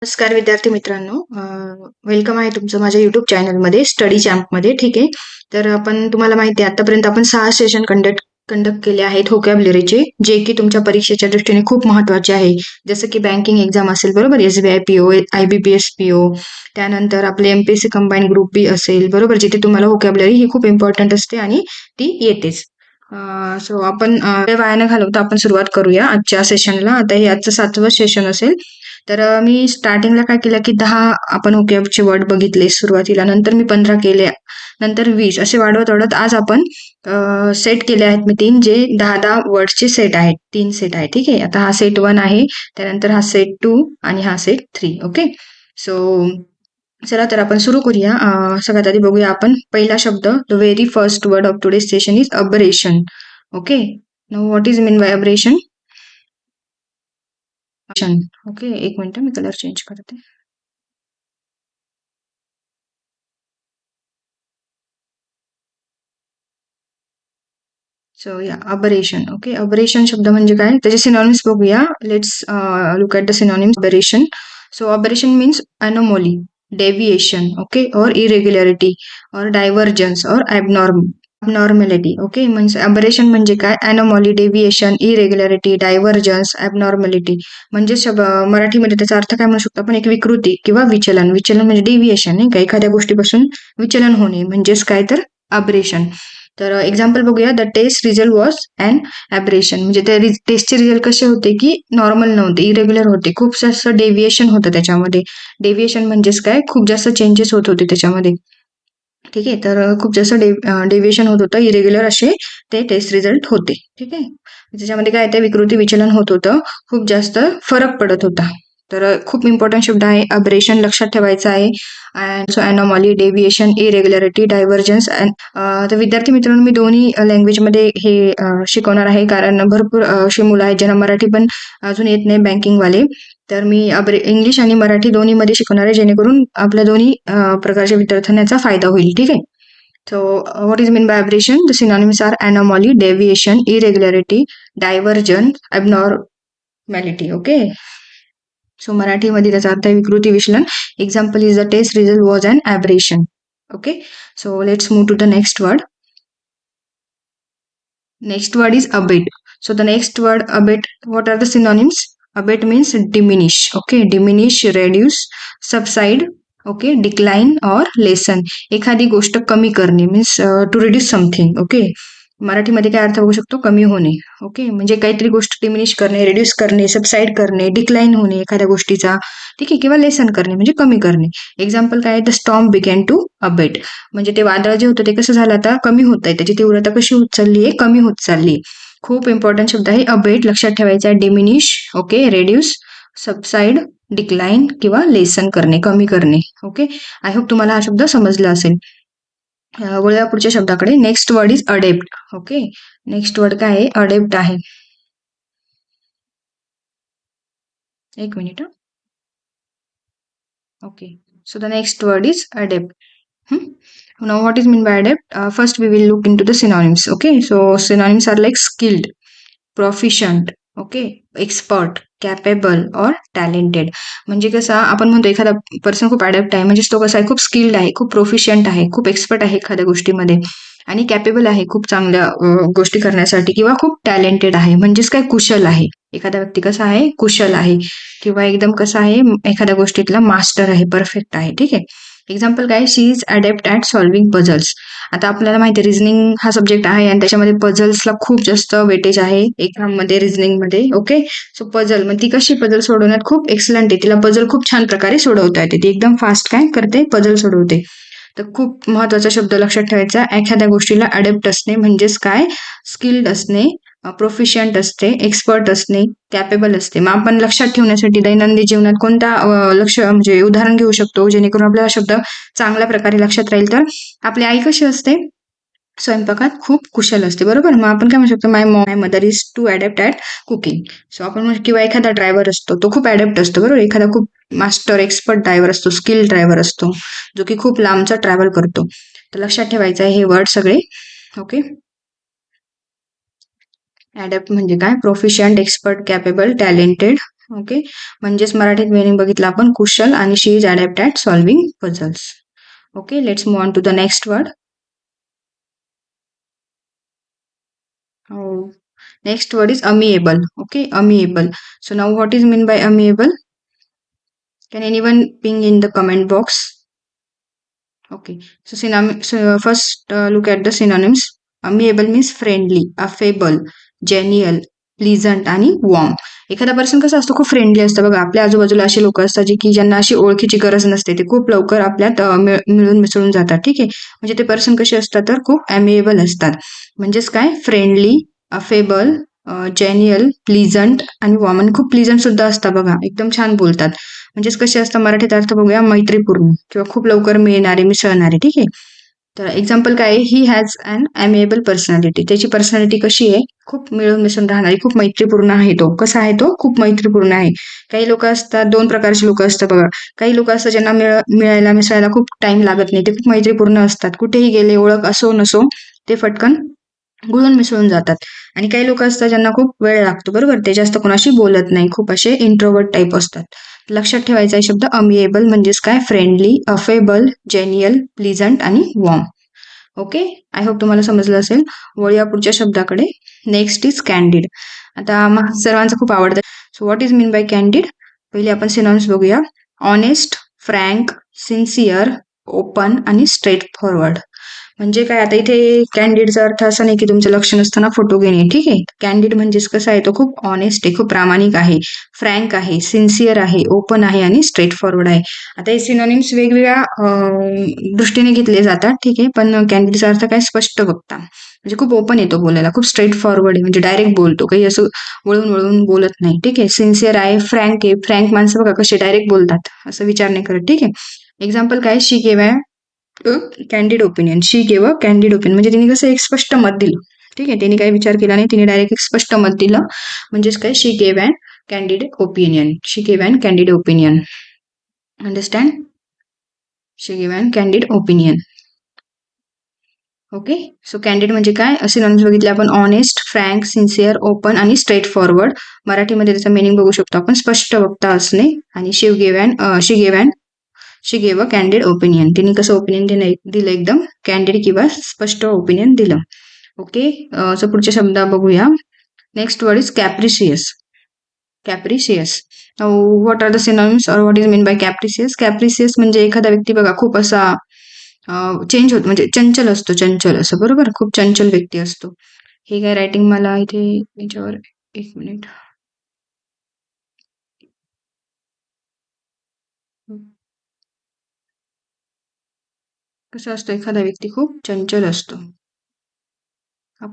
नमस्कार विद्यार्थी मित्रांनो, वेलकम आहे तुमचं माझ्या युट्यूब चॅनलमध्ये स्टडी चॅम्पमध्ये. ठीक आहे. तर तुम्हाला माहिती आहे आतापर्यंत आपण 6 सेशन कंडक्ट कंडक्ट केले आहेत व्होकॅब्युलरीचे, जे की तुमच्या परीक्षेच्या दृष्टीने खूप महत्वाचे आहे. जसं की बँकिंग एक्झाम असेल, बरोबर, SBI PO, IBPS PO, त्यानंतर आपले MPSC कंबाईन ग्रुप बी असेल, बरोबर, जिथे तुम्हाला व्होकॅब्युलरी ही खूप इम्पॉर्टंट असते आणि ती येतेच. सो आपण वेळ वाया न घालवता आपण सुरुवात करूया आजच्या सेशनला. आता हे आजचं 7वं सेशन असेल. तर मी स्टार्टिंगला काय केलं की 10 आपण व्होकॅबचे वर्ड बघितले सुरुवातीला, नंतर मी 15 केले, नंतर 20 असे वाढवत वाढवत आज आपण सेट केले आहेत मी 3, जे 10-10 वर्डचे सेट आहेत. 3 सेट आहे. ठीक आहे. आता हा सेट 1 आहे, त्यानंतर हा सेट 2 आणि हा सेट 3. ओके. सो चला तर आपण सुरू करूया. सगळ्यात आधी बघूया आपण पहिला शब्द. The very first word of today session is aberration. Okay. Now what is mean by aberration? Okay, एक मिनिट मी कलर चेंज करते. सो या अबरेशन. ओके, अबरेशन शब्द म्हणजे काय, त्याचे सिनॉनिम्स बघूया. Let's look at the synonyms. Aberration. So aberration means anomaly, deviation, okay, और इरेग्युलरिटी, और डायव्हर्जन्स, और ॲबनॉर्मॅलिटी. ओके, म्हणजे अबरेशन म्हणजे काय, अनोमॉली, डेव्हिएशन, इरेग्युलरिटी, डायव्हर्जन्स, ॲबनॉर्मॅलिटी. म्हणजे मराठीमध्ये त्याचा अर्थ काय म्हणू शकतो आपण, एक विकृती किंवा विचलन. विचलन म्हणजे डेव्हिएशन, नाही का, एखाद्या गोष्टीपासून विचलन होणे म्हणजेच काय तर अबरेशन. तर एक्झाम्पल बघूया. The test result was and aberration. म्हणजे त्या टेस्टचे रिझल्ट कसे होते की नॉर्मल नव्हते, इरेग्युलर होते, खूप जास्त डेव्हिएशन होतं त्याच्यामध्ये. डेव्हिएशन म्हणजेच काय, खूप जास्त चेंजेस होत होते त्याच्यामध्ये. ठीक आहे. तर खूप जास्त डेव्हिएशन होत होतं, इरेग्युलर असे ते टेस्ट रिझल्ट होते. ठीक आहे. त्याच्यामध्ये काय, ते विकृती विचलन होत होतं, खूप जास्त फरक पडत होता. तर खूप इम्पॉर्टंट शब्द आहे अबरेशन, लक्षात ठेवायचा आहे. And so anomaly, deviation, irregularity, divergence. तर विद्यार्थी मित्रांनो, मी दोन्ही लँग्वेजमध्ये हे शिकवणार आहे, कारण भरपूर अशी मुलं आहेत ज्यांना मराठी पण अजून येत नाही, बँकिंगवाले. तर मी इंग्लिश आणि मराठी दोन्हीमध्ये शिकवणार आहे, जेणेकरून आपल्या दोन्ही प्रकारच्या विद्यार्थ्यांना याचा फायदा होईल. ठीक आहे. So, what is mean by aberration? The synonyms are anomaly, deviation, irregularity, divergence, abnormality. Okay. So, मराठीमध्ये त्याचा अर्थ आहे विकृती विचलन. Example is the test result was an aberration. Okay. So, let's move to the next word. Next word is abate. So, the next word abate, what are the synonyms? Abate means diminish. Okay. Diminish, reduce, subside. Okay, decline और lessen. एखादी गोष्ट कमी करणे means to reduce something. Okay. मराठीमध्ये काय अर्थ बघू शकतो, कमी होणे. ओके, म्हणजे काहीतरी गोष्ट डिमिनिश करणे, रिड्यूस करणे, सबसाइड करणे, डिक्लाइन होणे एखाद्या गोष्टीचा. ठीक आहे. किंवा लेसन करणे म्हणजे कमी करणे. एक्झाम्पल काय, the storm began to abate. म्हणजे ते वादळ जे होतं ते कसं झालं, आता कमी होत आहे, त्याची तीव्रता कशी होत चालली आहे, कमी होत चालली. खूप इम्पॉर्टंट शब्द आहे अबेट, लक्षात ठेवायचा आहे. Diminish, okay, reduce, subside, decline किंवा लेसन करणे, कमी करणे. ओके. आय होप तुम्हाला हा शब्द समजला असेल. वळूया पुढच्या शब्दाकडे. Next word is adept. Okay. Next word काय आहे, अडेप्ट आहे. एक minute. Okay. So the next word is adept. Now what is mean by adapt? First we will look into the synonyms. Okay, so synonyms are like skilled, proficient, okay, expert, capable और talented. म्हणजे कसं आपण म्हणतो एखादा person खूप adapt आहे, म्हणजे तो कसा आहे, खूप स्किल्ड आहे, खूप प्रोफिशियंट आहे, खूप एक्सपर्ट आहे एखाद्या गोष्टीमध्ये, आणि कॅपेबल आहे खूप चांगल्या गोष्टी करण्यासाठी, किंवा खूप टॅलेंटेड आहे म्हणजेच काय, कुशल आहे. एखादा व्यक्ती कसा आहे, कुशल आहे, किंवा एकदम कसा आहे, एखाद्या गोष्टीतला मास्टर आहे, परफेक्ट आहे. ठीक आहे. एक्झाम्पल काय, she is adept at solving puzzles. आता आपल्याला माहिती आहे रिझनिंग हा सब्जेक्ट आहे आणि त्याच्यामध्ये पझल्सला खूप जास्त वेटेज आहे एक्झाममध्ये, रिझनिंगमध्ये. ओके. सो पझल, मग ती कशी पझल सोडवण्यात खूप एक्सलंट आहे, तिला पझल खूप छान प्रकारे सोडवता येते, ती एकदम फास्ट काय करते, पझल सोडवते. तर खूप महत्वाचा शब्द लक्षात ठेवायचा, एखाद्या गोष्टीला अडेप्ट असणे म्हणजेच काय, स्किल्ड असणे, प्रोफिशियंट असते, एक्सपर्ट असणे, कॅपेबल असते. मग आपण लक्षात ठेवण्यासाठी दैनंदिन जीवनात कोणता लक्ष म्हणजे उदाहरण घेऊ शकतो, जेणेकरून आपला शब्द चांगल्या प्रकारे लक्षात राहील. तर आपली आई कशी असते, स्वयंपाकात खूप कुशल असते, बरोबर. मग आपण काय म्हणू शकतो, my mother is too adept at cooking. So आपण, किंवा एखादा ड्रायव्हर असतो तो खूप अडेप्ट असतो, बरोबर. एखादा खूप मास्टर एक्सपर्ट ड्रायव्हर असतो, स्किल ड्रायव्हर असतो, जो की खूप लांबचा ट्रॅव्हल करतो. तर लक्षात ठेवायचं आहे हे वर्ड सगळे. ओके. अडॅप्ट म्हणजे काय, proficient, expert, capable, talented, okay, म्हणजेच मराठीत मिनिंग बघितला आपण कुशल आणि she is adapt at solving puzzles. Okay, let's move on to the next word. Next word is amiable. Okay, amiable. So now what is mean by amiable? Can anyone ping in the comment box? Okay, so, first look at the synonyms. Amiable means friendly, affable, genial, pleasant आणि warm. एखादा person कसं असतो, खूप friendly असतं बघा. आपल्या आजूबाजूला असे लोक असतात जे की ज्यांना अशी ओळखीची गरज नसते, ते खूप लवकर आपल्यात मिळून मिसळून जातात. ठीक आहे, म्हणजे ते पर्सन कसे असतात तर खूप अमेएबल असतात. म्हणजेच काय, फ्रेंडली, अफेबल, जेन्युअल, प्लीझंट आणि वॉर्म. खूप प्लीझंट सुद्धा असतात बघा, एकदम छान बोलतात. म्हणजेच कसे असतात, मराठीत अर्थ बघूया, मैत्रीपूर्ण किंवा खूप लवकर मिळणारे, मिसळणारे. ठीक आहे, तर एक्झाम्पल काय आहे, ही हॅज अन अमेएबल पर्सनॅलिटी. त्याची पर्सनॅलिटी कशी आहे, खूप मिळून मिसळून राहणारी, खूप मैत्रीपूर्ण आहे. तो कसा आहे, तो खूप मैत्रीपूर्ण आहे. काही लोक असतात, दोन प्रकारचे लोक असतात बघा. काही लोक असतात ज्यांना मिळायला मिसळायला खूप टाइम लागत नाही, ते खूप मैत्रीपूर्ण असतात. कुठेही गेले, ओळख असो नसो, ते फटकन गुळून मिसळून जातात. आणि काही लोक असतात ज्यांना खूप वेळ लागतो, बरोबर, ते जास्त कोणाशी बोलत नाही, खूप असे इंट्रोवर्ट टाईप असतात. लक्षात ठेवायचा आहे शब्द अमिएबल म्हणजेच काय, फ्रेंडली, अफेबल, जेन्युअल, प्लीझंट आणि वॉर्म. ओके, आय होप तुम्हाला समजलं असेल. वळूया पुढच्या शब्दाकडे. Next is candid. आता सर्वांचं खूप आवडतं. So what is mean bye candid? पहिले आपण सिनॉनिम्स बघूया. ऑनेस्ट, फ्रँक, सिन्सिअर, ओपन आणि स्ट्रेट फॉरवर्ड. म्हणजे काय, आता इथे कॅन्डिडचा अर्थ असा नाही की तुमचं लक्ष नसताना फोटो घेणे. ठीक आहे, कॅन्डिड म्हणजेच कसं आहे, तो खूप ऑनेस्ट आहे, खूप प्रामाणिक आहे, फ्रँक आहे, सिन्सिअर आहे, ओपन आहे आणि स्ट्रेट फॉरवर्ड आहे. आता हे सिनोनिम्स वेगवेगळ्या दृष्टीने घेतले जातात. ठीक आहे, पण कॅन्डिडचा अर्थ काय, स्पष्ट वक्ता, म्हणजे खूप ओपन येतो बोलायला, खूप स्ट्रेट फॉरवर्ड आहे, म्हणजे डायरेक्ट बोलतो, काही असं वळून वळून बोलत नाही. ठीक आहे, सिन्सिअर आहे, फ्रँक आहे. फ्रँक माणसं बघा कसे डायरेक्ट बोलतात, असं विचार नाही करत. ठीक आहे, एक्झाम्पल काय, she gave candid opinion. She gave candid opinion म्हणजे तिने कसं एक स्पष्ट मत दिलं. ठीक आहे, तिने काही विचार केला नाही, तिने डायरेक्ट एक स्पष्ट मत दिलं. म्हणजेच काय, she gave and candid opinion. She gave and candid opinion. Understand? She gave and candid opinion. Okay, so candid म्हणजे काय, असे सिनॉनिम्स बघितले आपण, ऑनेस्ट, फ्रँक, सिन्सिअर, ओपन आणि स्ट्रेट फॉरवर्ड. मराठीमध्ये त्याचा मिनिंग बघू शकतो आपण, स्पष्ट वक्ता असणे. आणि शी गेव अ कॅन्डिड ओपिनियन. तिने कसं ओपिनियन दिलं, एकदम कॅन्डिड किंवा स्पष्ट ओपिनियन दिलं. ओके, सो पुढच्या शब्द बघूया. Next word is capricious. Capricious. What are the synonyms और what is mean by capricious? Capricious म्हणजे एखादा व्यक्ती बघा खूप असा चेंज होत, म्हणजे चंचल असतो, चंचल असं, बरोबर, खूप चंचल व्यक्ती असतो. हे काय रायटिंग मला इथे याच्यावर, एक मिनिट. कसं असतं, एखादा व्यक्ती खूप चंचल असतो.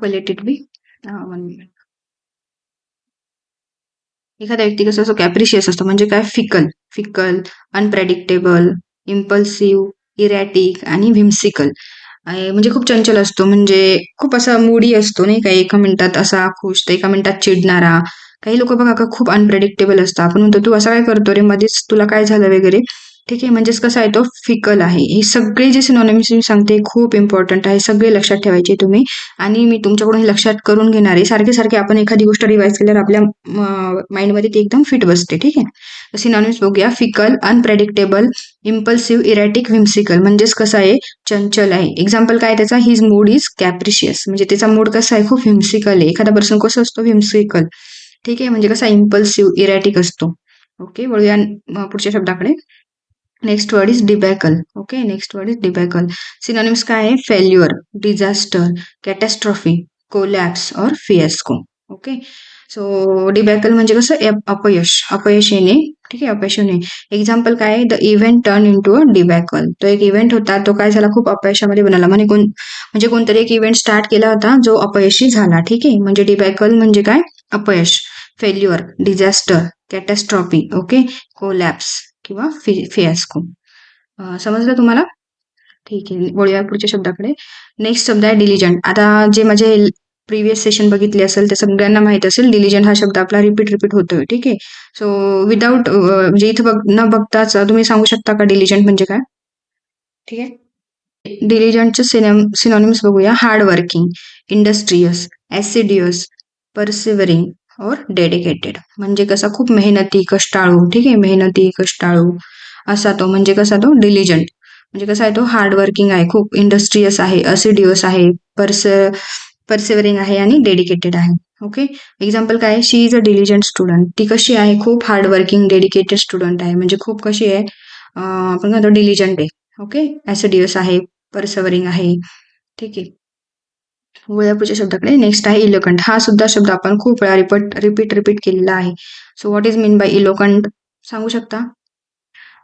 Let it be 1 minute. एखादा व्यक्ती कसं असतो, कॅप्रिशियस असतो, म्हणजे काय, fickle, fickle, unpredictable, impulsive, erratic आणि व्हिम्सिकल. म्हणजे खूप चंचल असतो, म्हणजे खूप असा मूडी असतो नाही का, एका मिनिटात असा खुश तर एका मिनिटात चिडणारा. काही लोक बघा का खूप अनप्रेडिक्टेबल असतात, आपण म्हणतो तू असं काय करतो रे, मध्येच तुला काय झालं वगैरे. ठीक आहे, म्हणजेच कसं आहे, तो फिकल आहे. हे सगळे जे सिनॉनिम्स मी सांगते खूप इम्पॉर्टंट आहे, सगळे लक्षात ठेवायचे तुम्ही. आणि मी तुमच्याकडून हे लक्षात करून घेणार आहे. सारखे सारखे आपण एखादी गोष्ट रिवाइज केल्यावर आपल्या माइंडमध्ये ती एकदम फिट बसते. ठीक आहे, सिनॉनिम्स बघूया. Fickle, unpredictable, impulsive, erratic, whimsical. म्हणजेच कसं आहे, चंचल आहे. एक्झाम्पल काय त्याचा, हिज मूड इज कॅप्रिशियस, म्हणजे त्याचा मूड कसा आहे, खूप व्हिम्सिकल आहे. एखादा पर्सन कसं असतो, व्हिम्सिकल. ठीक आहे, म्हणजे कसा इम्पल्सिव्ह, इरॅटिक असतो. ओके, वळूया पुढच्या शब्दाकडे. Next word is debacle. Okay, next word is debacle. Synonyms काय आहे, फेल्युअर, डिझास्टर, कॅटॅस्ट्रॉफी, कोलॅप्स और फियास्को. ओके, सो डिबॅकल म्हणजे कसं, अपयश, अपयश येणे. ठीक आहे, अपयश येणे. एक्झाम्पल काय आहे, the event turn into a debacle. तो एक इव्हेंट होता, तो काय झाला, खूप अपयशामध्ये बनला. म्हणजे कोणतरी एक इव्हेंट स्टार्ट केला होता जो अपयशी झाला. ठीक आहे, म्हणजे डिबॅकल म्हणजे काय, अपयश, फेल्युअर, डिझास्टर, कॅटॅस्ट्रॉफी, ओके, कोलॅप्स किंवा फियास्को. समजलं तुम्हाला? ठीक आहे, वळूया पुढच्या शब्दाकडे. नेक्स्ट शब्द आहे डिलिजंट. आता जे माझे प्रिव्हियस सेशन बघितले असेल त्या सगळ्यांना माहित असेल, डिलिजंट हा शब्द आपला रिपीट होतोय. ठीक आहे, सो विदाऊट म्हणजे इथं न बघताच तुम्ही सांगू शकता का डिलिजंट म्हणजे काय? ठीक आहे, डिलिजंटचे सिनॉनिम्स बघूया. हार्ड वर्किंग, इंडस्ट्रियस, ऍसिडियस, परसिव्हरिंग, और डेडिकेटेड म्हणजे कसा खूप मेहनती कष्टाळू, ठीक आहे, मेहनती कष्टाळू असा तो, म्हणजे कसा तो डिलिजंट, म्हणजे कसा आहे तो हार्डवर्किंग आहे, खूप इंडस्ट्रियस आहे, असिडियस आहे, परसेवरिंग आहे आणि डेडिकेटेड आहे. ओके. एक्झाम्पल काय, she is a diligent student, ती कशी आहे, खूप हार्डवर्किंग डेडिकेटेड स्टुडंट आहे, म्हणजे खूप कशी आहे, आपण म्हणतो डिलिजंट आहे. ओके. ॲसिडियस आहे, परसेवरिंग आहे, ठीक आहे. वळ्या पुढच्या शब्दाकडे नेक्स्ट आहे इलोकंट. हा सुद्धा शब्द आपण खूप वेळा रिपीट केलेला आहे. So what is mean by eloquent सांगू शकता?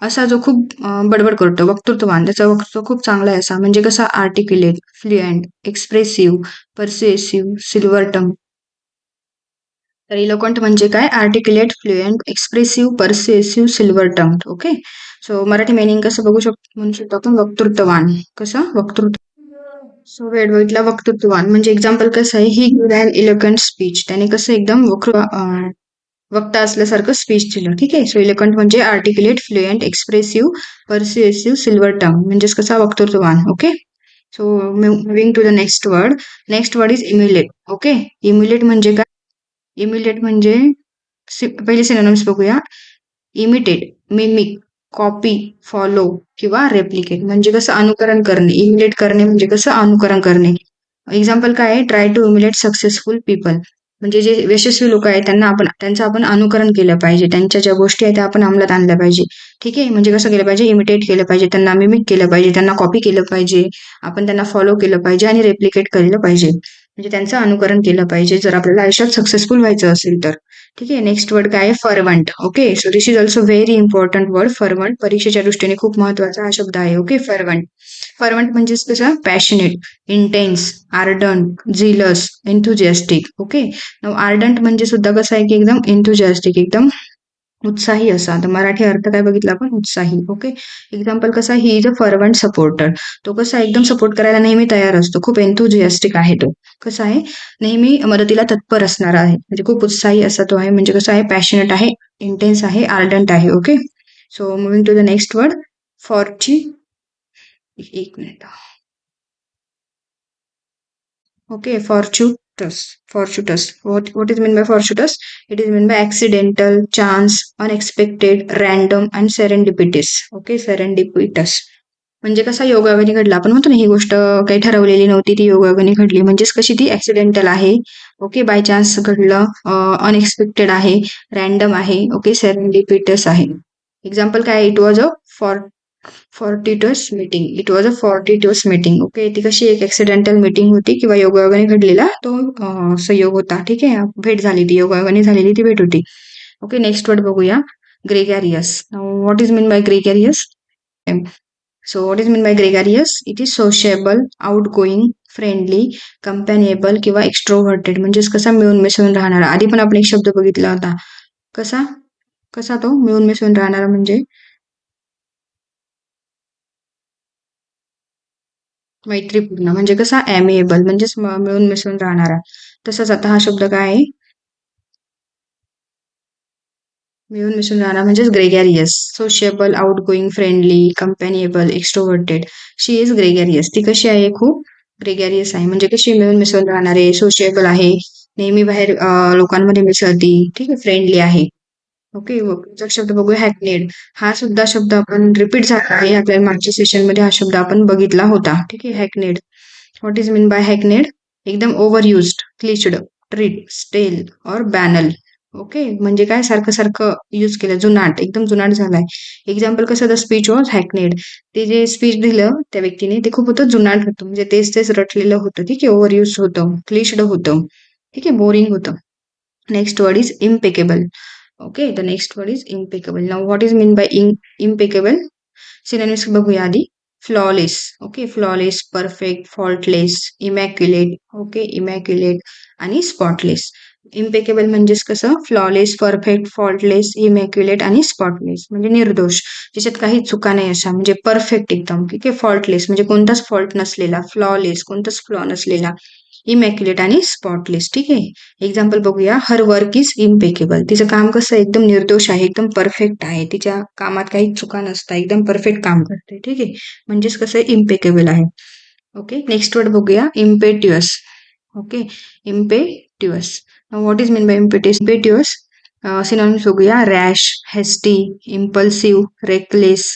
असा जो खूप बडबड करतो, वक्तृत्ववान, त्याचा वक्तृत्व खूप चांगला आहे असा, म्हणजे कसा articulate, fluent, expressive, persuasive, silver टंग. तर इलोक्वंट म्हणजे काय, articulate, fluent, expressive, persuasive, silver टंग. ओके. सो मराठी मिनिंग कसं बघू शकतो, म्हणू शकतो आपण वक्तृत्ववान. कसं वक्तृत्व. सो वेळ बघितला वक्तृत्ववान म्हणजे एक्झाम्पल कसं आहे, ही गिव्ह अन इलोक्वंट स्पीच, त्याने कसं एकदम वक्ता असल्यासारखं स्पीच दिलं. ठीक आहे. सो इलोक्वंट म्हणजे articulate, fluent, expressive, persuasive, silver tongue म्हणजेच कसा वक्तृत्ववान. Okay. So moving to the next word. Next word is emulate. Okay. Emulate म्हणजे काय, इम्युलेट म्हणजे पहिले सिनोनिम्स बघूया. इमिटेट, मिमिक, कॉपी, फॉलो किंवा रेप्लिकेट म्हणजे कसं अनुकरण करणे. इम्युलेट करणे म्हणजे कसं अनुकरण करणे. एक्झाम्पल काय आहे, try to emulate successful people म्हणजे जे यशस्वी लोक आहेत त्यांचं आपण अनुकरण केलं पाहिजे, त्यांच्या ज्या गोष्टी आहेत त्या आपण अंमलात आणल्या पाहिजे. ठीक आहे. म्हणजे कसं केलं पाहिजे, इमिटेट केलं पाहिजे, त्यांना मिमिक केलं पाहिजे, त्यांना कॉपी केलं पाहिजे, आपण त्यांना फॉलो केलं पाहिजे आणि रेप्लिकेट केलं पाहिजे, म्हणजे त्यांचं अनुकरण केलं पाहिजे जर आपल्याला आयुष्यात सक्सेसफुल व्हायचं असेल तर. ठीक आहे. नेक्स्ट वर्ड काय आहे, fervent. Okay. So this is also very important word. Fervent परीक्षेच्या दृष्टीने खूप महत्वाचा हा शब्द आहे. ओके. फर्वंट. फर्वंट म्हणजे कसं, passionate, intense, ardent, zealous, enthusiastic. Okay. Ardent म्हणजे सुद्धा कसं आहे की एकदम एन्थुजियास्टिक, एकदम उत्साही असा. तर मराठी अर्थ काय बघितला आपण, उत्साही. ओके. एक्झाम्पल कसा, ही इज अ फर्वंट सपोर्टर, तो कसा एकदम सपोर्ट करायला नेहमी तयार असतो, खूप एन्थुजियास्टिक आहे तो. कसा आहे, नेहमी मदतीला तत्पर असणारा आहे, म्हणजे खूप उत्साही असा तो आहे, म्हणजे कसं आहे, पॅशनेट आहे, इंटेन्स आहे, आर्डंट आहे. Okay. So moving to the next word, फॉर्ची, एक minute. Okay, fortuitous. Fortuitous. What is meant by fortuitous? It is meant by accidental, chance, unexpected, random, and serendipitous. Okay, serendipitous. म्हणजे कसा योगायोगाने घडला, आपण म्हणतो ना ही गोष्ट काही ठरवलेली नव्हती, ती योगायोगाने घडली, म्हणजेच कशी ती ऍक्सिडेंटल आहे. ओके. बाय चान्स घडलं, अनएक्सपेक्टेड आहे, रॅन्डम आहे. ओके. सेरेंडिपिटस आहे. एक्झाम्पल काय, it was a fortuitous meeting. It was a fortuitous meeting. Okay. ती कशी एक ऍक्सिडेंटल मीटिंग होती किंवा योगायोगाने घडलेला तो संयोग होता. ठीक आहे. भेट झाली ती, योगायोगाने झालेली ती भेट होती. ओके. नेक्स्ट वर्ड बघूया, gregarious. What is mean by gregarious? So what is mean by gregarious? It is sociable, outgoing, friendly, companionable किंवा एक्स्ट्रोव्हर्टेड म्हणजेच कसा मिळून मिसळून राहणारा. आधी पण आपण एक शब्द बघितला होता, कसा कसा तो मिळून मिसळून राहणारा म्हणजे मैत्रीपूर्ण, म्हणजे कसा ॲमिएबल म्हणजेच मिळून मिसळून राहणारा. तसंच आता हा शब्द काय आहे, मिळून मिसळून राहणार म्हणजेच gregarious. Sociable, outgoing, friendly, companionable, extroverted. She is gregarious. ती कशी आहे, खूप ग्रेगॅरियस आहे, म्हणजे कशी मिळून मिसळून राहणारे, सोशिएबल आहे, नेहमी बाहेर लोकांमध्ये मिसळती. ठीक आहे. फ्रेंडली आहे. ओके. पुढचा शब्द बघूया, हॅकनेड. हा सुद्धा शब्द आपण रिपीट झाला आहे, आपल्या मागच्या सेशनमध्ये हा शब्द आपण बघितला होता. ठीक आहे. Hackneyed. What is mean by hackneyed? एकदम ओव्हर युज्ड, क्लिच्ड, ट्रीट, स्टेल और बॅनल. ओके. म्हणजे काय, सारखं सारखं यूज केलं, जुनाट, एकदम जुनाट झालाय. एक्झाम्पल कसं, द स्पीच वॉज हॅकनेड. ते जे स्पीच दिलं त्या व्यक्तीने ते खूप होतं, जुनाट होतं, म्हणजे तेच तेच रटलेलं होतं. ठीक आहे. ओव्हर युज होतं, क्लिच्ड होतं. ठीक आहे. बोरिंग होतं. Next word is impeccable. Okay, the next word is impeccable. Now, what is mean by impeccable? Synonyms बघूया आधी. Flawless. Okay, flawless, perfect, faultless, immaculate. Okay, immaculate आणि spotless. इम्पेकेबल म्हणजेच कसं, फ्लॉलेस, परफेक्ट, फॉल्टलेस, इमॅक्युलेट आणि spotless म्हणजे निर्दोष, ज्याच्यात काही चुका नाही अशा, म्हणजे परफेक्ट एकदम. ठीक आहे. फॉल्टलेस म्हणजे कोणताच फॉल्ट नसलेला, फ्लॉलेस कोणताच फ्लॉ नसलेला, इमॅक्युलेट आणि स्पॉटलेस. ठीक आहे. एक्झाम्पल बघूया, हर वर्क इज इम्पेकेबल. तिचं काम कसं एकदम निर्दोष आहे, एकदम परफेक्ट आहे, तिच्या कामात काही चुका नसतात, एकदम परफेक्ट काम करते. ठीक आहे. म्हणजेच कसं इम्पेकेबल आहे. ओके. नेक्स्ट वर्ड बघूया, impetuous. Okay. Impetuous. What is mean by impetuous synonyms बघूया. रॅश, हेस्टी, इम्पल्सिव्ह, रेकलेस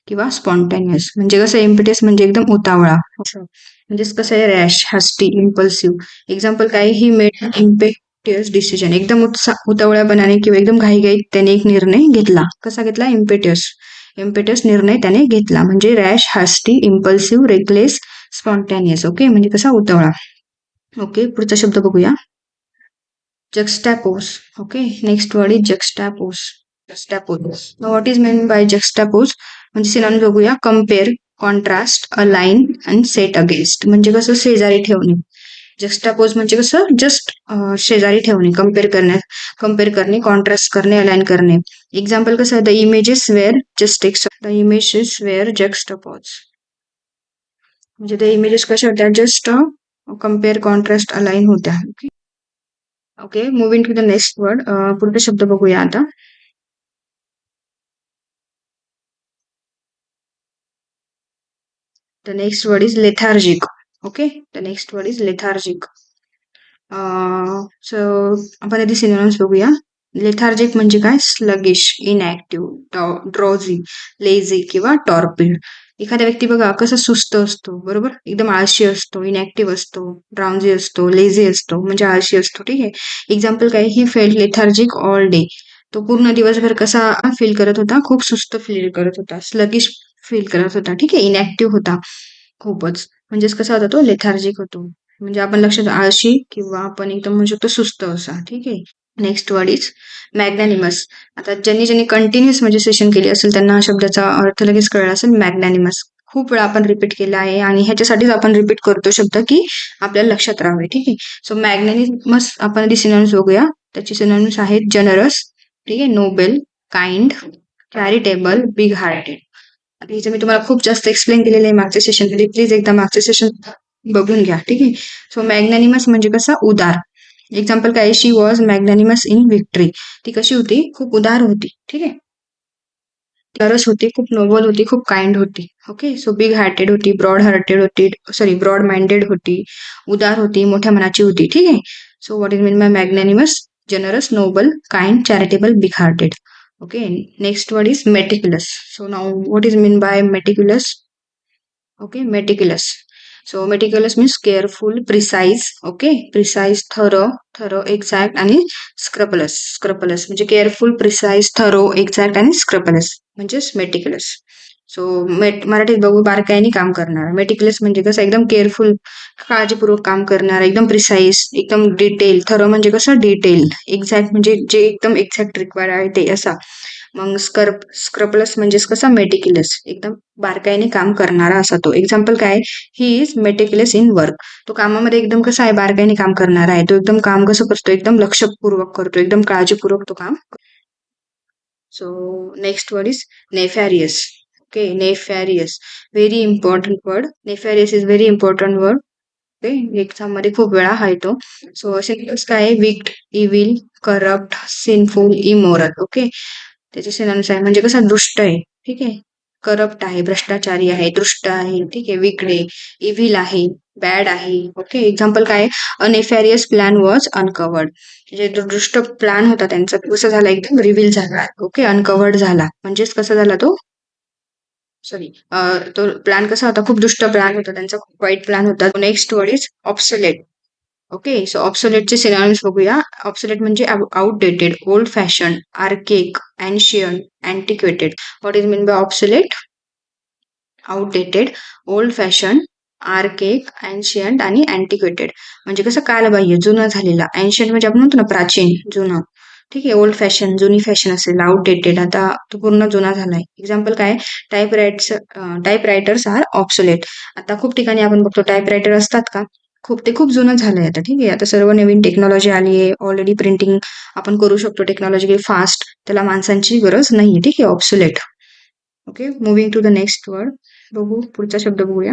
किंवा स्पॉन्टेनियस. म्हणजे कसं इम्पेटियस म्हणजे एकदम उतावळा, म्हणजेच कसं आहे रॅश, हस्टी, इम्पल्सिव्ह. एक्झाम्पल काय, ही मेड इम्पेटियस डिसिजन. एकदम उतावळ्यापणाने किंवा एकदम घाईघाईत त्याने एक निर्णय घेतला. कसा घेतला, इम्पेटियस निर्णय त्याने घेतला. म्हणजे rash, hasty, impulsive, reckless, spontaneous. Okay, म्हणजे कसा उतावळा. ओके, पुढचा शब्द बघूया. Juxtapose. Okay, next word is juxtapose. What is mean by juxtapose म्हणजे सिनॉनिम बघूया. कम्पेअर, कॉन्ट्रास्ट, अलाइन आणि सेट अगेन्स्ट. म्हणजे कसं शेजारी ठेवणे. जक्स्टापोज म्हणजे कसं जस्ट शेजारी ठेवणे, कम्पेअर करणे, कॉन्ट्रास्ट करणे, अलाइन करणे. एक्झाम्पल कसं, द इमेजेस वेअर जक्स्टापोज. म्हणजे त्या इमेजेस कशा होत्या, जस्ट कम्पेअर, कॉन्ट्रास्ट, अलाइन होत्या. Okay, moving to the next word. पुढचा शब्द बघूया आता. The next word is lethargic. Okay, the next word is lethargic. So आपण आधी सिनोनिम्स बघूया. लेथार्जिक म्हणजे काय, स्लगिश, इनॅक्टिव्ह, ड्रॉझी, लेझी किंवा टॉर्पिड. एखादा व्यक्ती बघा कसा सुस्त असतो, बरोबर, एकदम आळशी असतो, इनॅक्टिव्ह असतो, ड्राउझी असतो, लेझी असतो, म्हणजे आळशी असतो. ठीक आहे. एक्झाम्पल काय, he felt lethargic all day. तो पूर्ण दिवसभर कसा फील करत होता, खूप सुस्त फील करत होता, स्लगिश फील करत होता. ठीक आहे, इनॅक्टिव्ह होता खूपच. म्हणजेच कसा होता तो, लेथार्जिक होतो. म्हणजे आपण लक्षात आळशी किंवा आपण एकदम म्हणू शकतो सुस्त असा. ठीक आहे. Next word is magnanimous. आता ज्यांनी कंटिन्युअस म्हणजे सेशन केली असेल त्यांना हा शब्दाचा अर्थ लगेच कळला असेल. मॅग्नॅनिमस खूप वेळा आपण रिपीट केला आहे आणि ह्याच्यासाठीच आपण रिपीट करतो शब्द की आपल्याला लक्षात राहावे. ठीक आहे. सो मॅग्नॅनिमस आपण आधी सिनॉनिम्स बघूया. त्याची सिनॉनिम्स आहेत जनरस, ठीक आहे, Nobel, kind, charitable, big hearted. आता हिचं मी तुम्हाला खूप जास्त एक्सप्लेन केलेलं आहे मागच्या सेशनमध्ये. प्लीज एकदा मागचे सेशन बघून घ्या. ठीक आहे. सो मॅग्नॅनिमस म्हणजे कसा, उदार. एक्झाम्पल काय, शी वॉज मॅग्नॅनिमस इन विक्ट्री. ती कशी होती, खूप उदार होती. ठीक आहे. तरस होती, खूप नोबल होती, खूप काइंड होती. ओके. सो बिग हार्टेड होती, ब्रॉड माइंडेड होती, उदार होती, मोठ्या मनाची होती. ठीक आहे. So what is mean by magnanimous, generous, noble, kind, charitable, big hearted. Okay, next word is meticulous. So now what is mean by meticulous? Okay, meticulous. So meticulous means careful, precise. Okay, precise, thorough, exact आणि scrupulous म्हणजे careful, precise, thorough, exact आणि scrupulous म्हणजेच meticulous. So मराठीत बघू, बारकाईने काम करणार. Meticulous म्हणजे कसं एकदम केअरफुल, काळजीपूर्वक काम करणार, एकदम प्रिसाईज, एकदम डिटेल. थरो म्हणजे कसं डिटेल, एक्झॅक्ट म्हणजे जे एकदम एक्झॅक्ट रिक्वायर्ड आहे ते असा. मग स्क्रपलस म्हणजेच कसा मेटिक्युलस, एकदम बारकाईने काम करणारा असा तो. एक्झाम्पल काय, he is meticulous in work. तो कामामध्ये एकदम कसा आहे, बारकाईने काम करणारा आहे. तो एकदम काम कसं करतो, एकदम लक्षपूर्वक करतो, एकदम काळजीपूर्वक तो काम. So next word is nefarious. Okay, nefarious, very important word. Nefarious is very important word. Okay, exam मध्ये खूप वेळा आहे तो. सो सिनॉनिम्स काय आहे, wicked, evil, corrupt, sinful, immoral. Okay, त्याचे सिनॉनिम्स आहे म्हणजे कसं, दुष्ट आहे. ठीक आहे, करप्ट आहे, भ्रष्टाचारी आहे, दुष्ट आहे. ठीक आहे, विक्ड आहे, इव्हिल आहे, बॅड आहे. ओके, एक्झाम्पल काय, अ नेफॅरियस प्लॅन वॉज अनकवर्ड. म्हणजे जो दुष्ट प्लॅन होता त्यांचा कसं झाला, एकदम रिव्हील झाला. ओके, अनकवर्ड झाला म्हणजेच कसं झाला तो, सॉरी, तो प्लॅन कसा होता, खूप दुष्ट प्लॅन होता त्यांचा, खूप वाईट प्लॅन होता. Next word is obsolete. Okay, so ऑब्सोलेटचे सिनॉनिम्स बघूया. ऑब्सोलेट म्हणजे outdated, old fashion, archaic, ancient, antiquated. What is mean by obsolete, outdated, old fashion, archaic, ancient आणि अँटिक्वेटेड. म्हणजे कसं कालबाह्य, जुनं झालेला. एन्शियंट म्हणजे आपण म्हणतो ना प्राचीन, जुनं. ठीक आहे, ओल्ड फॅशन, जुनी फॅशन असेल. आउटडेटेड, आता तो पूर्ण जुना झालाय. एक्झाम्पल काय, टाईपरायटर्स आर ऑब्सोलेट. आता खूप ठिकाणी आपण बघतो टाईपरायटर असतात का, ते खूप जुनं झालंय आता. ठीक आहे, आता सर्व नवीन टेक्नॉलॉजी आली आहे, ऑलरेडी प्रिंटिंग आपण करू शकतो, टेक्नॉलॉजी फास्ट, त्याला माणसांची गरज नाहीये. ठीक आहे, obsolete. Okay, moving to the next word. बघू, पुढचा शब्द बघूया.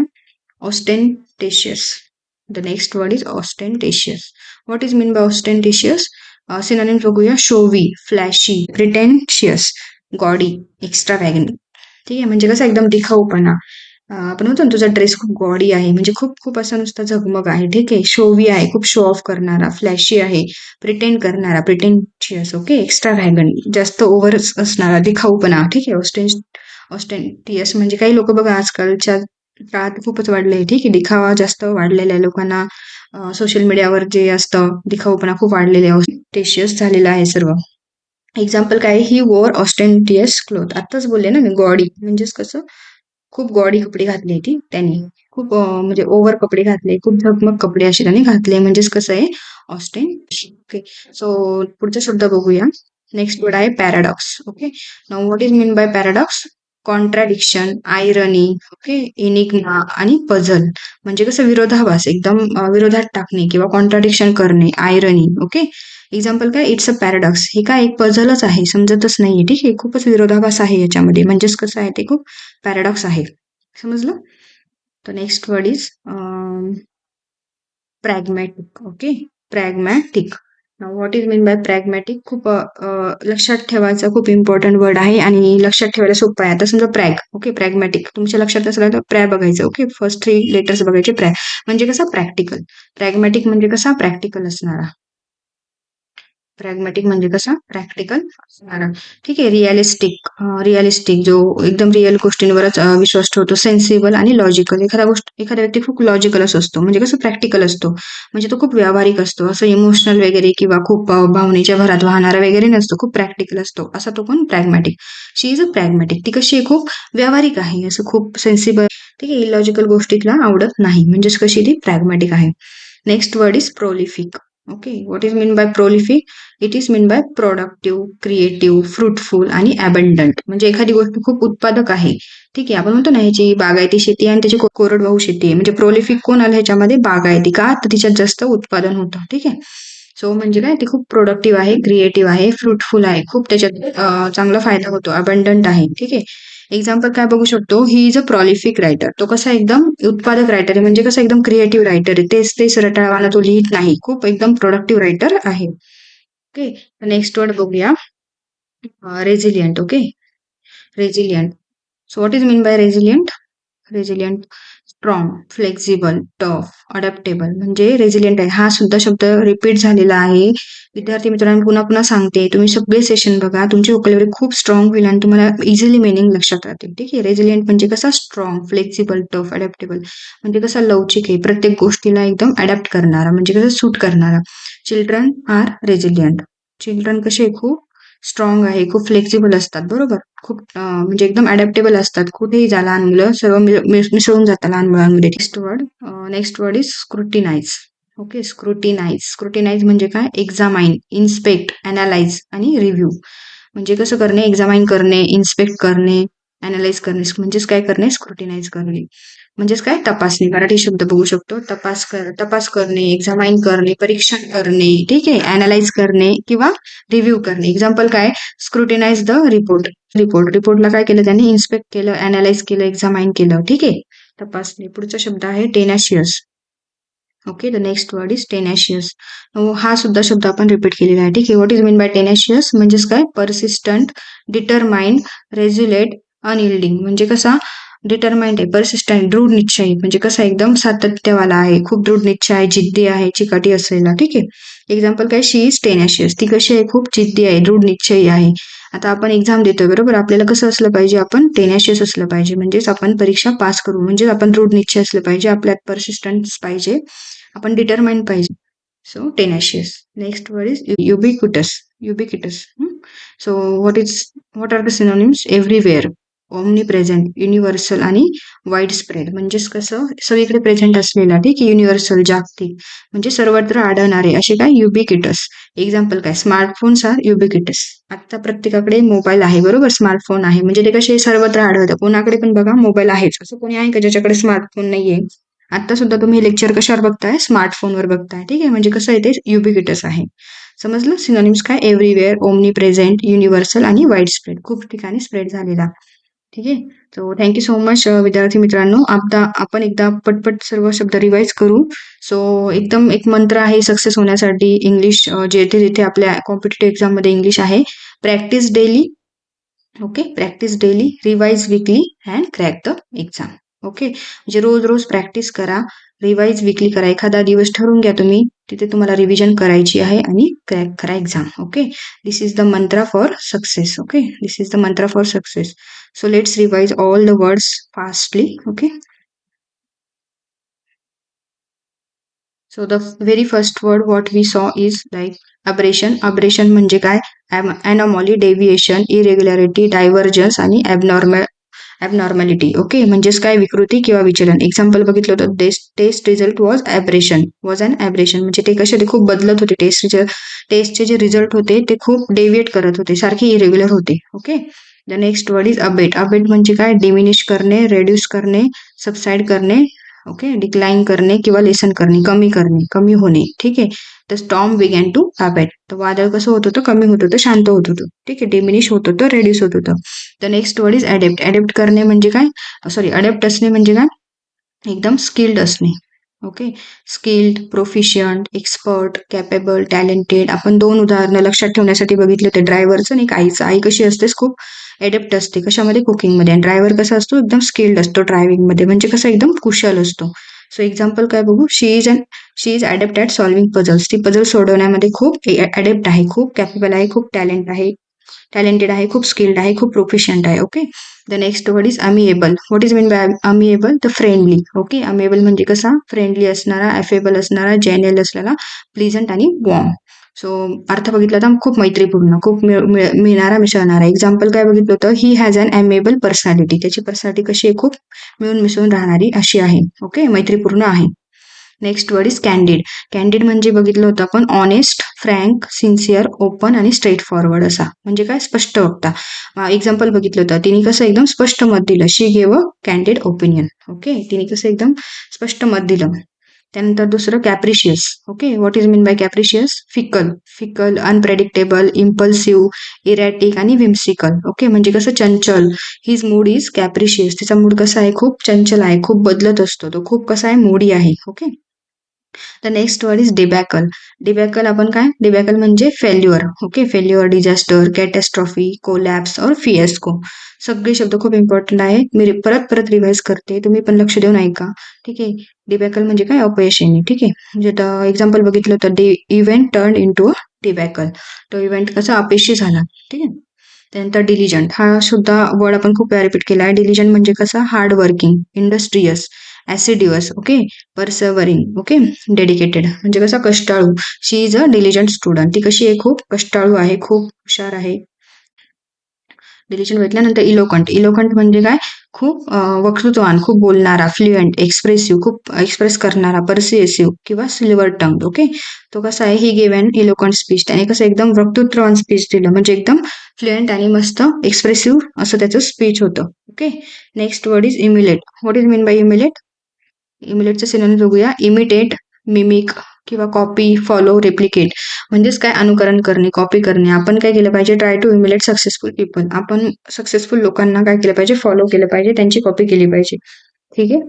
Ostentatious. The next word is ostentatious. What is mean by ostentatious, synonyms बघूया. Showy, flashy, pretentious, gaudy, extravagant. ठीक आहे, म्हणजे कसं एकदम दिखाऊपणा, आपण म्हणतो ना, तुझा ड्रेस खूप गॉडी आहे, म्हणजे खूप खूप असा नुसता झगमग आहे, ठीक आहे. शोवी आहे, खूप शो ऑफ करणारा, फ्लॅशी आहे, प्रिटेंड करणारा, प्रिटेंशियस, ओके. एक्स्ट्रा व्हॅगन, जास्त ओव्हर असणारा, दिखाऊपणा, ठीक आहे. ऑस्टेंटियस म्हणजे काही लोक बघा आजकालच्या काळात खूपच वाढले, ठीक आहे. दिखावा जास्त वाढलेला आहे लोकांना. सोशल मीडियावर जे असतं दिखाऊपणा खूप वाढलेले, ऑस्टेशियस झालेला आहे सर्व. एक्झाम्पल काय, ही वोर ऑस्टेंटियस क्लोथ. आताच बोलले ना मी, गॉडी म्हणजेच कसं खूप गॉडी कपडे घातले ती त्यांनी, खूप म्हणजे ओव्हर कपडे घातले, खूप झगमग कपडे असे त्यांनी घातले, म्हणजेच कसं आहे ऑस्टेन. ओके. सो पुढचा शब्द बघूया. नेक्स्ट वर्ड आहे paradox. Okay. Now what is mean bye paradox? Contradiction, आयरनी, ओके, इनिग्मा आणि पझल. म्हणजे कसं विरोधाभास, एकदम विरोधात टाकणे किंवा कॉन्ट्राडिक्शन करणे, आयरनी. ओके. एक्झाम्पल काय, इट्स अ पॅराडॉक्स. हे काय एक पझलच आहे, समजतच नाहीये, ठीक आहे. खूपच विरोधाभास आहे याच्यामध्ये, म्हणजेच कसं आहे ते खूप पॅराडॉक्स आहे. समजलं? तर next word is pragmatic. Okay. Pragmatic. What is mean by pragmatic? खूप लक्षात ठेवायचं खूप इम्पॉर्टंट वर्ड आहे आणि लक्षात ठेवायला सोपं आहे. आता समजा प्रॅग, ओके, प्रॅग्मॅटिक तुमच्या लक्षात नसलं तर प्रॅ बघायचं, ओके. फर्स्ट 3 लेटर्स बघायचे, प्रॅ म्हणजे कसा प्रॅक्टिकल. प्रॅग्मॅटिक म्हणजे कसा प्रॅक्टिकल असणारा. प्रॅग्मॅटिक म्हणजे कसा प्रॅक्टिकल असणारा, ठीक आहे. रिअलिस्टिक, रिअलिस्टिक जो एकदम रिअल गोष्टींवरच विश्वास ठेवतो. सेन्सिबल आणि लॉजिकल, एखादा व्यक्ती खूप लॉजिकलच असतो, म्हणजे कसं प्रॅक्टिकल असतो, म्हणजे तो खूप व्यावहारिक असतो, असं इमोशनल वगैरे किंवा खूप भावनेच्या भरात वाहणारा वगैरे नसतो, खूप प्रॅक्टिकल असतो, असा तो कोण प्रॅग्मॅटिक. शी इज अ प्रॅग्मॅटिक. ती कशी आहे, खूप व्यावहारिक आहे, असं खूप सेन्सिबल, ठीक आहे. इलॉजिकल गोष्टी तिला आवडत नाही, म्हणजेच कशी ती प्रॅग्मॅटिक आहे. Next word is prolific. Okay. What is mean bye prolific? It is mean bye productive, creative, fruitful आणि अबंडंट. म्हणजे एखादी गोष्ट खूप उत्पादक आहे, ठीक आहे. आपण म्हणतो ना ह्याची बागायती शेती आहे आणि त्याची कोरडवाहू शेती आहे. म्हणजे प्रोलिफिक कोण आलं ह्याच्यामध्ये? बागायती. का? तर तिच्यात जास्त उत्पादन होतं, ठीक आहे. सो म्हणजे काय, ती खूप प्रोडक्टिव्ह आहे, क्रिएटिव्ह आहे, फ्रुटफुल आहे, खूप त्याच्यात चांगला फायदा होतो, अबंडंट आहे, ठीक आहे. एक्झाम्पल काय बघू शकतो, ही इज अ प्रॉलिफिक रायटर. तो कसा एकदम उत्पादक रायटर आहे, म्हणजे कसं एकदम क्रिएटिव्ह रायटर आहे, तेच रटाळवाना तो लिहित नाही, खूप एकदम प्रोडक्टिव्ह रायटर आहे. ओके. नेक्स्ट वर्ड बघूया, resilient. Okay. Resilient. So what is mean by resilient? Resilient, strong, flexible, tough, adaptable. म्हणजे रेझिलियंट आहे, हा सुद्धा शब्द रिपीट झालेला आहे. विद्यार्थी मित्रांनो, पुन्हा पुन्हा सांगते, तुम्ही सगळे सेशन बघा, तुमची वोकॅब्युलरी खूप स्ट्रॉंग होईल आणि तुम्हाला इझिली मिनिंग लक्षात राहतील, ठीक आहे. रेझिलियंट म्हणजे कसा स्ट्रॉंग, फ्लेक्झिबल, टफ, अडॅप्टेबल. म्हणजे कसा लवचिक आहे, प्रत्येक गोष्टीला एकदम अडॅप्ट करणारा, म्हणजे कसं सूट करणारा. Children R resilient. चिल्ड्रन कसे खूप स्ट्रॉंग आहे, खूप फ्लेक्झिबल असतात, बरोबर. खूप म्हणजे एकदम अडॅप्टेबल असतात, कुठेही जा, लहान मुलं सर्व मिसळून जातात लहान मुलांमध्ये. Next word is scrutinise. Okay. Scrutinise म्हणजे काय, एक्झामाइन, इन्स्पेक्ट, अनालाइज आणि रिव्ह्यू. म्हणजे कसं करणे, एक्झामाइन करणे, इन्स्पेक्ट करणे, अनालाइज करणे, म्हणजेच काय करणे, स्क्रुटिनाइज करणे. म्हणजेच काय, तपासणी. मराठी शब्द बघू शकतो, तपास करणे, एक्झामाइन करणे, परीक्षण करणे, ठीक आहे. अनालाइज करणे किंवा रिव्ह्यू करणे. एक्झाम्पल काय, स्क्रुटिनाइज द रिपोर्टला काय केलं त्यांनी, इन्स्पेक्ट केलं, अनालाइज केलं, एक्झामाइन केलं, ठीक आहे. तपासणी. पुढचा शब्द आहे tenacious. Okay. The next word is tenacious. हा सुद्धा शब्द आपण रिपीट केलेला आहे, ठीक आहे. What is mean by tenacious? म्हणजेच काय, परसिस्टंट, डिटरमाइंड, रेझ्युलेट, अनइल्डिंग. म्हणजे कसा डिटरमाइंड आहे, परसिस्टंट, दृढ निश्चयी, म्हणजे कसा एकदम सातत्यवाला आहे, खूप दृढ निश्चय आहे, जिद्दी आहे, चिकाटी असलेला, ठीक आहे. एक्झाम्पल काय, शी इज टेनॅशियस. ती कशी आहे, खूप जिद्दी आहे, दृढ निश्चयी आहे. आता आपण एक्झाम देतोय, बरोबर. आपल्याला कसं असलं पाहिजे, आपण टेनॅशियस असलं पाहिजे, म्हणजेच आपण परीक्षा पास करू, म्हणजे आपण दृढ निश्चय असलं पाहिजे, आपल्यात परसिस्टन्स पाहिजे, आपण डिटरमाइंड पाहिजे. So tenacious. Next word is ubiquitous. So what are the synonyms? Everywhere, omnipresent, universal आणि वाईड स्प्रेड. म्हणजेच कसं सगळीकडे प्रेझेंट असलेला, ठीक आहे. युनिव्हर्सल, जागतिक, म्हणजे सर्वत्र आढळणारे, असे काय, युबिक्युटस. एक्झाम्पल काय, स्मार्टफोन्स आर युबिक्युटस. आता प्रत्येकाकडे मोबाईल आहे, बरोबर. स्मार्टफोन आहे, म्हणजे ते कसे सर्वत्र आढळतं, कोणाकडे पण बघा मोबाईल आहेच, असं कोणी आहे का ज्याच्याकडे स्मार्टफोन नाहीये? आता सुद्धा तुम्ही लेक्चर कशावर बघताय, स्मार्टफोनवर बघताय, ठीक आहे. म्हणजे कसं आहे ते युबिक्युटस आहे. समजलं. सिनोनिम्स काय, एव्हरीवेअर, ओमनी प्रेझेंट, युनिव्हर्सल आणि वाईड स्प्रेड, खूप ठिकाणी स्प्रेड झालेला, ठीक आहे. सो थँक्यू सो मच विद्यार्थी मित्रांनो. आता आपण एकदा पटपट सर्व शब्द रिवाइज करू. सो एकदम एक मंत्र आहे सक्सेस होण्यासाठी, इंग्लिश जेथे जेथे आपल्या कॉम्पिटेटिव्ह एक्झाम मध्ये इंग्लिश आहे. Practice daily, okay, practice daily, revise weekly and crack the exam. Okay, म्हणजे रोज रोज प्रॅक्टिस करा, रिवाइज वीकली करा. एखादा दिवस ठरवून घ्या तुम्ही, तिथे तुम्हाला रिव्हिजन करायची आहे आणि क्रॅक करा exam. Okay, this is the Mantra for success. Okay, this is the Mantra for success. So let's revise all the words fastly. Okay, so the very first word what we saw is like aberration. Aberration म्हणजे काय? Anomaly, deviation, irregularity, divergence आणि abnormality. Okay, म्हणजेच काय? विकृती किंवा विचलन. Example बघितलं होतं, टेस्ट रिझल्ट वॉज अन ॲब्रेशन. म्हणजे ते कसे होते? खूप बदलत होते. टेस्टचे जे रिझल्ट होते ते खूप डेव्हिएट करत होते, सारखे इरेग्युलर होते. Okay, the next word is abate. Abate म्हणजे काय? डिमिनिश करणे, रेड्यूस करणे, सबसाइड करणे, ओके, डिक्लाइन करणे किंवा लेसन करणे, कमी करणे, कमी होणे. ठीक आहे, the storm began to abate. तर वादळ कसं होत होतं? कमी होत होतं, शांत होत होतं. ठीक आहे, डिमिनिश होत होतं, रेड्यूस होत होतं. The next word is adapt. Adapt करणे म्हणजे काय? सॉरी, अडेप्ट असणे म्हणजे काय? एकदम स्किल्ड असणे. Okay, skilled, proficient, expert, capable, talented. आपण 2 उदाहरणं लक्षात ठेवण्यासाठी बघितले होते, ड्रायव्हरचं आणि एक आईचं. आई कशी असते? खूप एडेप्ट असते. कशामध्ये? कुकिंगमध्ये. आणि ड्रायव्हर कसा असतो? एकदम स्किल्ड असतो ड्रायव्हिंगमध्ये, म्हणजे कसं? एकदम कुशल असतो. सो एक्झाम्पल काय बघू? She is adept at solving puzzles. ती पझल सोडवण्यामध्ये खूप अडेप्ट आहे, खूप कॅपेबल आहे, खूप टॅलेंटेड आहे, खूप स्किल्ड आहे, खूप प्रोफिशियंट आहे. Okay, the next word is amiable. What is mean by amiable? The friendly. Okay, amiable म्हणजे कसा? फ्रेंडली असणारा, अफेबल असणारा, जेन्युअल असलेला, प्लीझंट आणि वॉर्म. सो अर्थ बघितला तर खूप मैत्रीपूर्ण, खूप मिळणारा, मिसळणारा. एक्झाम्पल काय बघितलं होतं? He has an amiable personality. त्याची पर्सनॅलिटी कशी आहे? खूप मिळून मिसळून राहणारी अशी आहे. ओके, मैत्रीपूर्ण आहे. Next word is candid. Candid म्हणजे बघितलं होतं आपण ऑनेस्ट, फ्रँक, सिन्सिअर, ओपन आणि स्ट्रेट फॉरवर्ड असा. म्हणजे काय? स्पष्ट वक्ता. एक्झाम्पल बघितलं होतं, तिने कसं एकदम स्पष्ट मत दिलं. She gave a candid opinion. Okay, तिने कसं एकदम स्पष्ट मत दिलं. त्यानंतर दुसरं capricious. Okay, what is mean by capricious? Fickle, unpredictable, impulsive, erratic आणि विम्सिकल. ओके, म्हणजे कसं? चंचल. His mood is capricious. तिचा मूड कसा आहे? खूप चंचल आहे, खूप बदलत असतो तो, खूप कसा आहे? मोडी आहे. Okay, the next word is debacle. Debacle आपण काय? डिबॅकल म्हणजे failure. Okay, failure, disaster, catastrophe, collapse और फिएस्को. सगळे शब्द खूप इम्पॉर्टंट आहेत. मी परत परत रिवाइज करते, तुम्ही पण लक्ष देऊन ऐका. ठीक आहे, डिबॅकल म्हणजे काय? अपयश येणे. ठीक आहे, म्हणजे एक्झाम्पल बघितलं तर event turn into a debacle. तो इव्हेंट कसा? अपयशी झाला. ठीक आहे, त्यानंतर डिलिजंट. हा सुद्धा वर्ड आपण खूप वेळा रिपीट केला आहे. डिलिजंट म्हणजे कसा? Hard working, industrious, assiduous, okay, persevering, okay, dedicated. म्हणजे कसं? कष्टाळू. She is a diligent student. ती कशी आहे? खूप कष्टाळू आहे, खूप हुशार आहे. डिलिजंट भेटल्यानंतर इलोकंट. इलोकंट म्हणजे काय? खूप वक्तृत्ववान, खूप बोलणारा, फ्लुएंट, एक्सप्रेसिव्ह, खूप एक्सप्रेस करणारा, परसिएसिव्ह किंवा सिल्वर टंग. ओके, तो कसा आहे? ही गिव्ह अन इलोकंट स्पीच. त्याने कसं एकदम वक्तृत्ववान स्पीच दिलं, म्हणजे एकदम फ्लुएंट आणि मस्त एक्सप्रेसिव्ह असं त्याचं स्पीच होतं. Okay, next word is emulate. What is mean by emulate? इम्युलेटचं सिनोनिम बघूया. इमिटेट, मिमिक किंवा कॉपी, फॉलो, रेप्लिकेट. म्हणजेच काय? अनुकरण करणे, कॉपी करणे. आपण काय केलं पाहिजे? Try to emulate successful people. आपण सक्सेसफुल लोकांना काय केलं पाहिजे? फॉलो केलं पाहिजे, त्यांची कॉपी केली पाहिजे. ठीक आहे,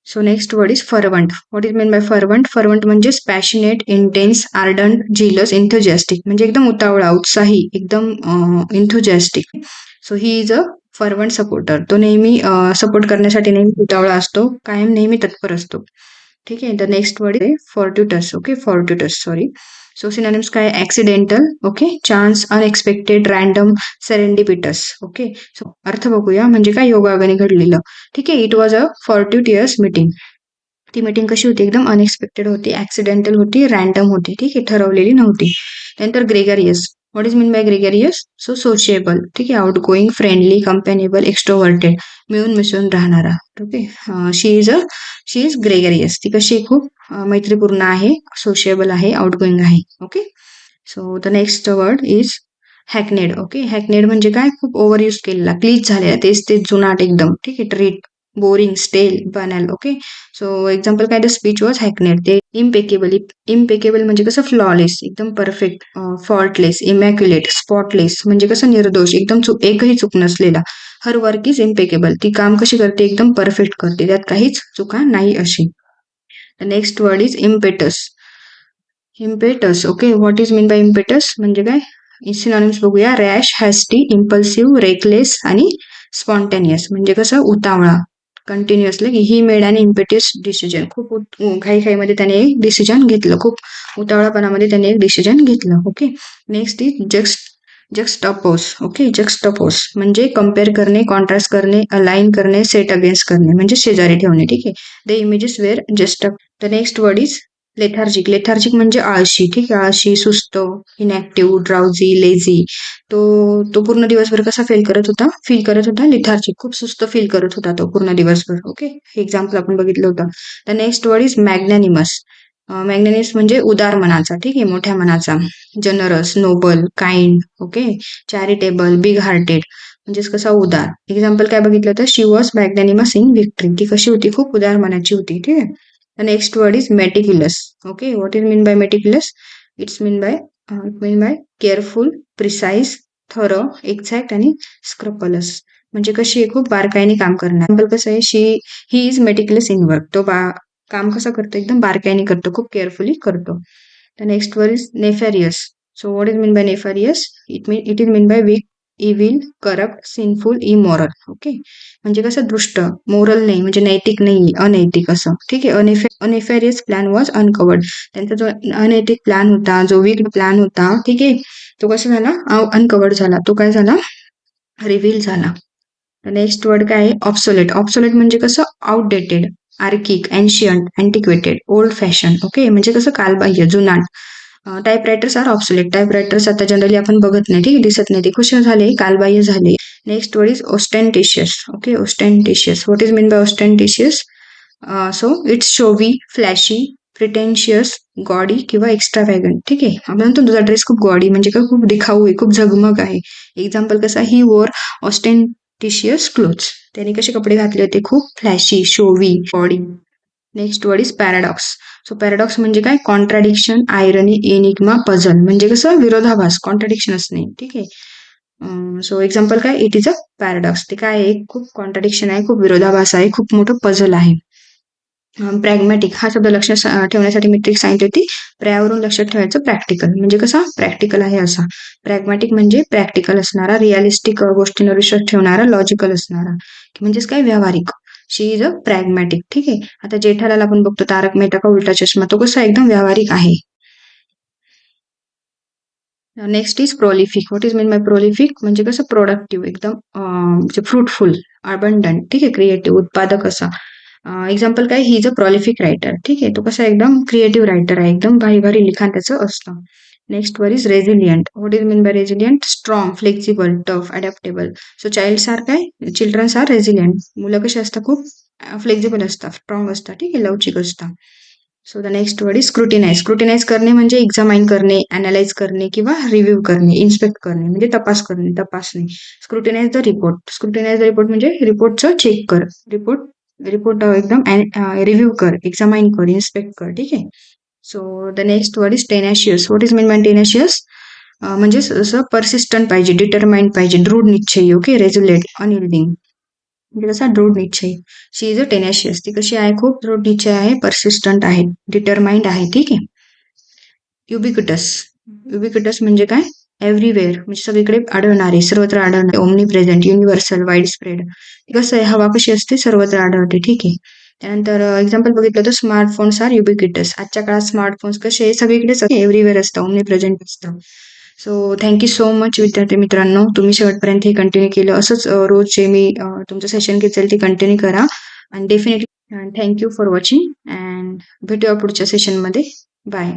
so next word is fervent. What is mean by fervent? Fervent म्हणजे पॅशनेट, इंटेन्स, आर्डंट, झिलस, इन्थुजॅस्टिक. म्हणजे एकदम उतावळा, उत्साही, एकदम enthusiastic. So he is a fervent supporter. तो नेहमी सपोर्ट करण्यासाठी नेहमी उतावळा असतो, कायम नेहमी तत्पर असतो. ठीक आहे, the next word is fortuitous. Okay, fortuitous, sorry. So synonyms काय? Accidental, okay, chance, unexpected, random, serendipitous. Okay, so अर्थ बघूया. म्हणजे काय? योगायोगाने घडलेलं. ठीक आहे, it was a fortuitous meeting. ती मीटिंग कशी होती? एकदम अनएक्सपेक्टेड होती, ऍक्सिडेंटल होती, रॅन्डम होती. ठीक आहे, ठरवलेली नव्हती. त्यानंतर gregarious. What is mean by gregarious? So sociable. ठीक आहे, outgoing, friendly, companionable, extroverted, मिळून मिसळून राहणारा. Okay, she is gregarious. ती कशी? खूप मैत्रीपूर्ण आहे, सोशिएबल आहे, आउटगोईंग आहे. Okay, so the next word is hackneyed. Okay, hackneyed म्हणजे काय? खूप ओव्हर यूज केलेला, क्लीच झालेला, तेच जुनाट एकदम. ठीक आहे, treat, boring, stale, banal. Okay, so example काय? The speech was hackneyed. ते इम्पेकेबल म्हणजे कसं? फ्लॉलेस, एकदम परफेक्ट, फॉल्टलेस, इमॅक्युलेट, स्पॉटलेस म्हणजे कसं? निर्दोष, एकदम एकही चूक नसलेला. Her work is impeccable. ती काम कशी करते? एकदम परफेक्ट करते, त्यात काहीच चुका नाही अशी. The next word is impetus. Impetus. Okay, what is mean by impetus? म्हणजे काय? सिनॉनिम्स बघूया. रॅश, हॅस्टी, इम्पल्सिव्ह, रेकलेस आणि स्पॉन्टेनियस. म्हणजे कसं? उतावळा, continuously he made an impetuous decision. खूप घाईमध्ये त्याने एक डिसिजन घेतलं, खूप उतावळापणामध्ये त्याने एक डिसिजन घेतलं. Okay. Next is juxtapose. Okay. Juxtapose म्हणजे कम्पेअर करणे, कॉन्ट्रास्ट करणे, अलाइन करणे, सेट अगेन्स्ट करणे म्हणजे शेजारी ठेवणे. ठीक आहे. The images were just. The next word is lethargic. Lethargic म्हणजे आळशी. ठीक आहे. आळशी, सुस्त, इनॅक्टिव्ह, ड्राउझी, लेझी. तो पूर्ण दिवसभर कसा फील करत होता लिथार्जिक. खूप सुस्त फील करत होता तो पूर्ण दिवसभर. ओके. हे एक्झाम्पल आपण बघितलं होतं. The next word is magnanimous. Magnanimous म्हणजे उदार मनाचा. ठीक आहे. मोठ्या मनाचा. Generous, noble, kind. Okay. Charitable, big hearted म्हणजेच कसा उदार. एक्झाम्पल काय बघितलं तर she was magnanimous in victory. ती कशी होती? खूप उदार मनाची होती. ठीक आहे. The next word is meticulous. Okay. What is mean by meticulous? It mean by careful, precise, thorough, exact आणि स्क्रपलस. म्हणजे कशी आहे? खूप बारकाईने काम करणार. एक्झाम्पल कसं आहे? He is meticulous in work. तो काम कसं करतो? एकदम बारकाईने करतो, खूप केअरफुली करतो. The next word is nefarious. So what is mean by nefarious? It is mean by weak, evil, corrupt, sinful, immoral. Okay. म्हणजे कसं? दृष्ट, मोरल नाही म्हणजे नैतिक नाही, अनैतिक असं. ठीक आहे. अनेफॅरियस प्लॅन वॉज अनकवर्ड. त्यांचा जो अनैतिक प्लॅन होता, जो वीक प्लॅन होता, ठीक आहे, तो कसा झाला? अनकवर्ड झाला. तो काय झाला? रिव्हील झाला. नेक्स्ट वर्ड काय आहे? ऑब्सोलेट. ऑब्सोलेट म्हणजे कसं? Outdated, archaic, ancient, antiquated, old fashion. Okay. म्हणजे कसं? कालबाह्य, जुनाट. टाईपरायटर्स आर ऑब्सोलेट. टाईपरायटर्स आता जनरली आपण बघत नाही. ठीक आहे. दिसत नाही. ते कसे झाले? कालबाह्य झाले. Next word is ostentatious. Okay. Ostentatious. What is mean by ostentatious? So it's showy, flashy, pretentious, gaudy किंवा एक्स्ट्रावॅगंट. ठीक आहे. आपण म्हणतो तुझा ड्रेस खूप गॉडी म्हणजे काय? खूप दिखाऊ आहे, खूप झगमग आहे. एक्झाम्पल कसा? ही वोर ऑस्टेंटिशियस क्लोथ्स. त्याने कसे कपडे घातले होते? खूप flashy, showy, gaudy. Next word is paradox. So paradox म्हणजे काय? कॉन्ट्राडिक्शन, आयरनी, एनिग्मा, पझल. म्हणजे कसं? विरोधाभास, कॉन्ट्राडिक्शनच नाही. ठीक आहे. सो एक्झाम्पल काय? It is a paradox. ते काय आहे? खूप कॉन्ट्राडिक्शन आहे, खूप विरोधाभास आहे, खूप मोठं पझल आहे. प्रॅग्मॅटिक हा शब्द लक्ष ठेवण्यासाठी मी ट्रिक सांगितली होती. पर्यावरून लक्षात ठेवायचं प्रॅक्टिकल म्हणजे कसा? प्रॅक्टिकल आहे असा. प्रॅग्मॅटिक म्हणजे प्रॅक्टिकल असणारा, रिअलिस्टिक गोष्टींवर विश्वास ठेवणारा, लॉजिकल असणारा. म्हणजेच काय? व्यावहारिक. शी इज अ प्रॅग्मॅटिक. ठीक आहे. आता जेठालाल आपण बघतो, तारक मेहता का उलटा चष्मा, तो कसा? एकदम व्यावहारिक आहे. Next is prolific. What is mean bye prolific? म्हणजे कसं? प्रोडक्टिव्ह, एकदम फ्रुटफुल, अबंडंट. ठीक आहे. क्रिएटिव्ह, उत्पादक असा. एक्झाम्पल काय? ही इज अ प्रोलिफिक रायटर. ठीक आहे. तो कसा? एकदम क्रिएटिव्ह रायटर आहे, एकदम भारी भारी लिखाण त्याचं असतं. Next word is resilient. What is mean by resilient? Strong, flexible, tough, adaptable. So childs are काय? Childrens are resilient. मुलं कशी असतात? खूप फ्लेक्झिबल असतात, स्ट्रॉंग असतात. ठीक आहे. लवचिक असतात. So the next word is scrutinize. Scrutinize करणे म्हणजे एक्झामाइन करणे, अनालाइज करणे किंवा रिव्ह्यू करणे, इन्स्पेक्ट करणे म्हणजे तपास करणे, तपासणे. Scrutinize the report. Scrutinize the report म्हणजे रिपोर्टचं चेक कर. रिपोर्ट एकदम रिव्ह्यू कर, एक्झामाइन कर, इन्स्पेक्ट कर. ठीक आहे. So the next word is tenacious. What is mean by tenacious? म्हणजे असं परसिस्टंट पाहिजे, डिटरमाइंड पाहिजे, दृढ निश्चयी. ओके. रेझुलेट, अनइल्डिंग म्हणजे कसा? दृढ निश्चयी. शी इज अ टेनॅशियस. ती कशी आहे? खूप दृढ निश्चय आहे, परसिस्टंट आहे, डिटरमाइंड आहे. ठीक आहे. युबिक्युटस. युबिक्युटस म्हणजे काय? एव्हरीवेअर म्हणजे सगळीकडे आढळणारे, सर्वत्र आढळणारे, omni present, universal, wide spread. कसं आहे? हवा कशी असते? सर्वत्र आढळते. ठीक आहे. त्यानंतर एक्झाम्पल बघितलं तर स्मार्टफोन्स आर युबिक्युटस. आजच्या काळात स्मार्टफोन्स कसे? सगळीकडेच एव्हरीवेअर असतं, ओमनी प्रेझेंट असतं. सो थँक्यू सो मच विद्यार्थी मित्रांनो, तुम्ही शेवटपर्यंत हे कंटिन्यू केलं. असंच रोज जे मी तुमचं सेशन घेतलं ते कंटिन्यू करा. आणि definitely thank you for watching and भेटूया पुढच्या सेशनमध्ये. बाय.